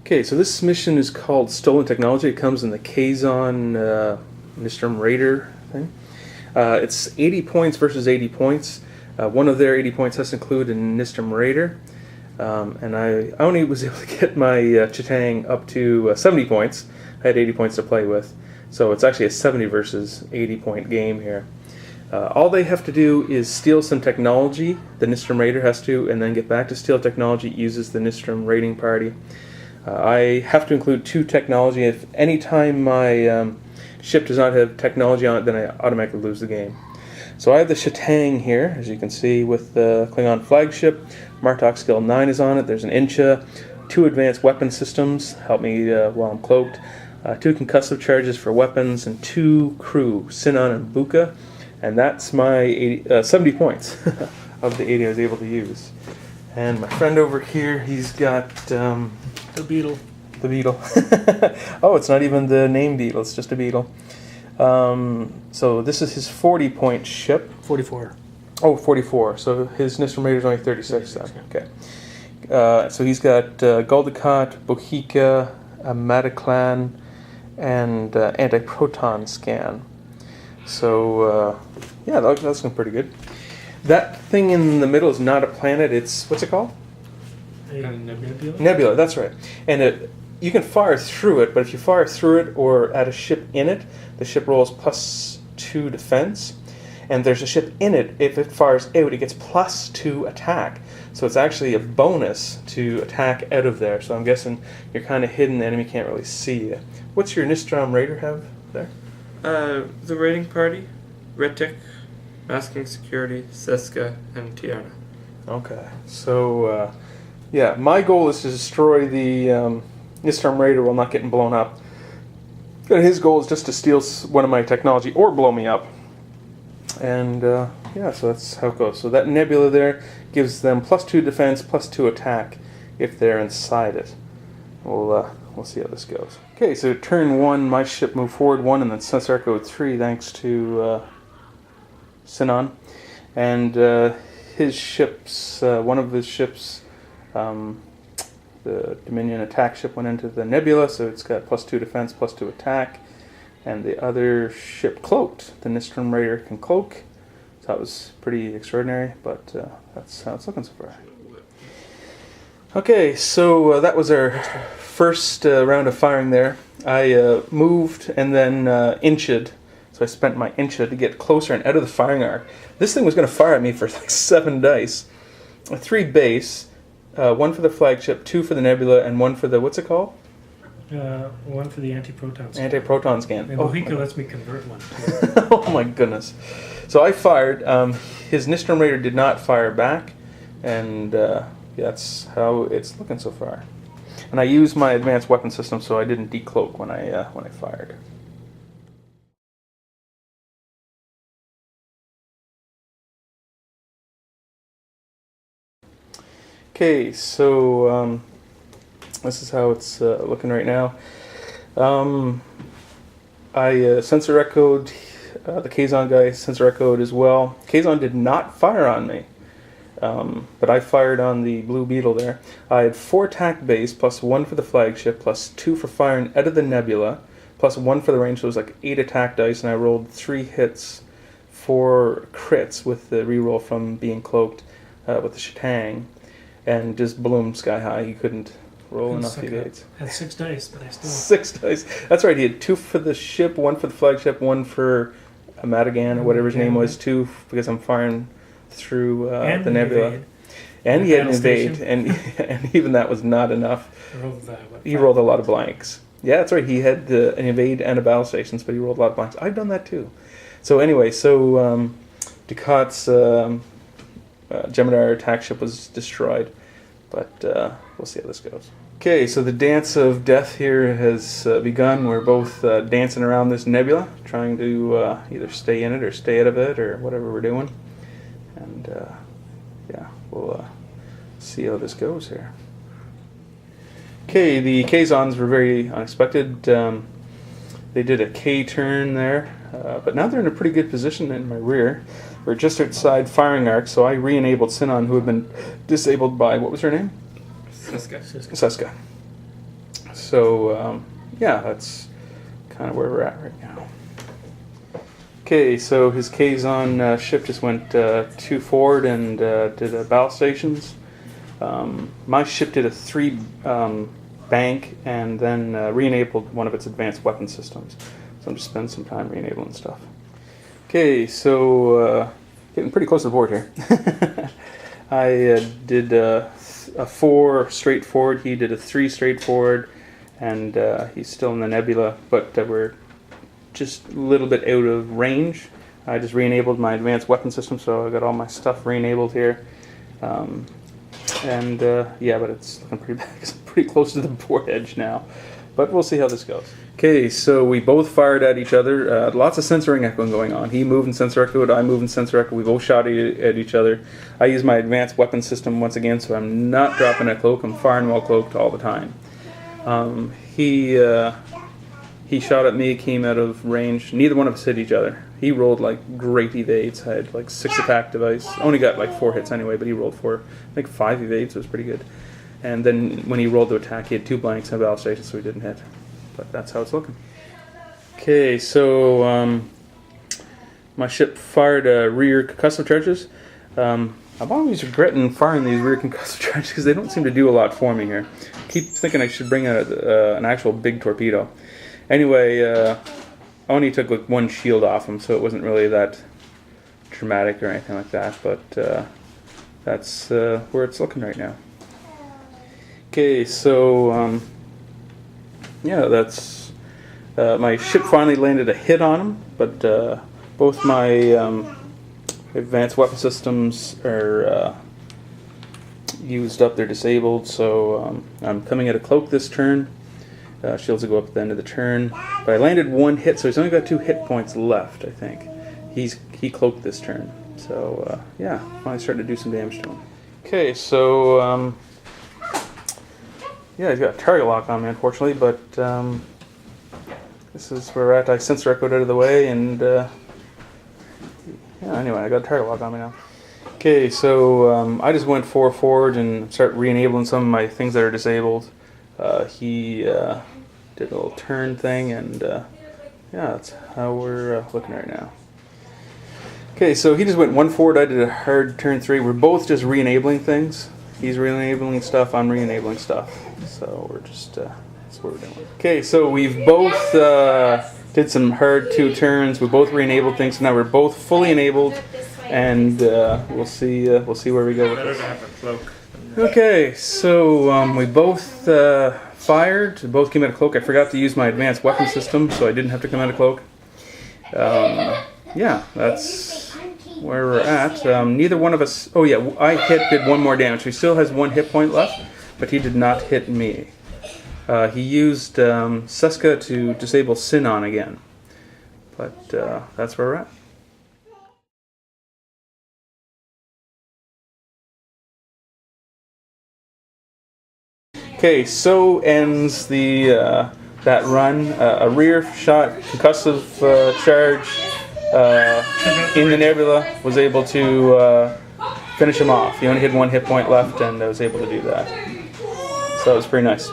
Okay, so this mission is called Stolen Technology. It comes in the Kazon Nistrim Raider thing. It's 80 points versus 80 points. One of their 80 points has to include a Nistrim Raider. And I only was able to get my Chitang up to 70 points. I had 80 points to play with. So it's actually a 70 versus 80 point game here. All they have to do is steal some technology. The Nistrim Raider has to, and then get back to steal technology. It uses the Nistrim raiding party. I have to include 2 technology. If any time my ship does not have technology on it, then I automatically lose the game. So I have the Chitang here, as you can see, with the Klingon flagship. Martok skill 9 is on it. There's an Incha, 2 advanced weapon systems, help me while I'm cloaked, 2 concussive charges for weapons, and 2 crew, Sinan and Buka. And that's my 70 points of the 80 I was able to use. And my friend over here, he's got... The beetle. The beetle. Oh, it's not even the name beetle, it's just a beetle. So this is his 40-point ship. 44. Oh, 44. So his Nistrim Raider is only 36 then. Okay. So he's got Guldakat, Bohika, Mataclan, and anti-proton scan. So, yeah, that's looking pretty good. That thing in the middle is not a planet. It's, what's it called? Nebula? Nebula, that's right. And you can fire through it, but if you fire through it or add a ship in it, the ship rolls +2 defense. And there's a ship in it, if it fires out, it gets +2 attack. So it's actually a bonus to attack out of there. So I'm guessing you're kind of hidden, the enemy can't really see you. What's your Nistrim Raider have there? The raiding party, Retic, Masking Security, Seska, and Tiana. Okay, so yeah, my goal is to destroy the Nistrim Raider while not getting blown up. And his goal is just to steal one of my technology or blow me up. And yeah, so that's how it goes. So that nebula there gives them +2 defense, +2 attack if they're inside it. We'll see how this goes. Okay, so turn 1, my ship moved forward 1, and then sensor echo 3 thanks to Sinan. And his ships, one of his ships, the Dominion attack ship went into the nebula, so it's got +2 defense, +2 attack. And the other ship cloaked. The Nistrim Raider can cloak. So that was pretty extraordinary, but that's how it's looking so far. Okay, so that was our first round of firing there. I moved and then inched. So I spent my Incha to get closer and out of the firing arc. This thing was going to fire at me for like 7 dice. 3 base, 1 for the flagship, 2 for the nebula, and 1 for the, what's it called? 1 for the anti-proton scan. Anti-proton scan. And Bohika lets me convert one. Oh my goodness. So I fired. His Nistrim Raider did not fire back. And yeah, that's how it's looking so far. And I used my advanced weapon system, so I didn't decloak when I fired. Okay, so this is how it's looking right now. I sensor echoed the Kazon guy, sensor echoed as well. Kazon did not fire on me, but I fired on the Blue Beetle there. I had 4 attack base, +1 for the flagship, +2 for firing out of the nebula, +1 for the range, so it was like 8 attack dice, and I rolled 3 hits for crits with the reroll from being cloaked with the Chitang. And just ballooned sky high. He couldn't roll enough evades. Had 6 dice, but I still... 6 dice. That's right. He had 2 for the ship, 1 for the flagship, 1 for Madigan or whatever his name was, 2 because I'm firing through the nebula. Evade. And he had an evade, and even that was not enough. He rolled a lot of blanks. Yeah, that's right. He had an evade and a battle stations, but he rolled a lot of blanks. I've done that too. So anyway, so Ducat's Gemini attack ship was destroyed, but we'll see how this goes. Okay, so the dance of death here has begun. We're both dancing around this nebula, trying to either stay in it or stay out of it or whatever we're doing. And yeah, we'll see how this goes here. Okay, the Kazons were very unexpected. They did a K turn there, but now they're in a pretty good position in my rear. We're just outside firing arc, so I re-enabled Sinan, who had been disabled by, what was her name? Seska. Seska. So yeah, that's kind of where we're at right now. Okay, so his Kazon ship just went 2 forward and did ballast stations. My ship did a 3 bank and then re-enabled one of its advanced weapon systems. So I'm just spending some time re-enabling stuff. Okay, so getting pretty close to the board here. I did a 4 straight forward, he did a 3 straight forward, and he's still in the nebula, but we're just a little bit out of range. I just re-enabled my advanced weapon system, so I got all my stuff re-enabled here. Yeah, but it's looking pretty bad because I'm pretty close to the board edge now. But we'll see how this goes. Okay, so we both fired at each other. Lots of censoring echoing going on. He moved in sensor echo, I moved in sensor echo. We both shot at each other. I use my advanced weapon system once again, so I'm not dropping a cloak. I'm firing while cloaked all the time. He shot at me, came out of range. Neither one of us hit each other. He rolled like great evades. I had like 6 attack device. Only got like 4 hits anyway, but he rolled 5 evades. It was pretty good. And then when he rolled to attack, he had 2 blanks and a ballast station, so he didn't hit. But that's how it's looking. Okay, so my ship fired rear concussive charges. I'm always regretting firing these rear concussive charges because they don't seem to do a lot for me here. I keep thinking I should bring an actual big torpedo. Anyway, I only took like 1 shield off him, so it wasn't really that dramatic or anything like that. But that's where it's looking right now. Okay, so yeah, that's my ship finally landed a hit on him, but both my advanced weapon systems are used up. They're disabled, so I'm coming at a cloak this turn. Shields will go up at the end of the turn, but I landed 1 hit, so he's only got 2 hit points left. I think he cloaked this turn, so yeah, finally starting to do some damage to him. Okay, so yeah, he's got a target lock on me, unfortunately, but this is where we're at. I sensor echoed out of the way, and yeah, anyway, I got a target lock on me now. Okay, so I just went 4 forward and start re-enabling some of my things that are disabled. He did a little turn thing, and yeah, that's how we're looking right now. Okay, so he just went 1 forward, I did a hard turn 3. We're both just re-enabling things. He's re-enabling stuff, I'm re-enabling stuff. So we're just, that's what we're doing. Okay, so we've both did some hard 2 turns. We both re-enabled things, so now we're both fully enabled, and we'll see where we go with this. Better to have a cloak. Okay, so we both fired. Both came out of cloak. I forgot to use my advanced weapon system, so I didn't have to come out of cloak. Yeah, that's where we're at. Neither one of us... Oh yeah, I did 1 more damage. He still has 1 hit point left, but he did not hit me. He used Seska to disable Sinon again. But that's where we're at. Okay, so ends the that run. A rear shot concussive charge in the nebula was able to finish him off. He only had 1 hit point left, and I was able to do that. So it was pretty nice.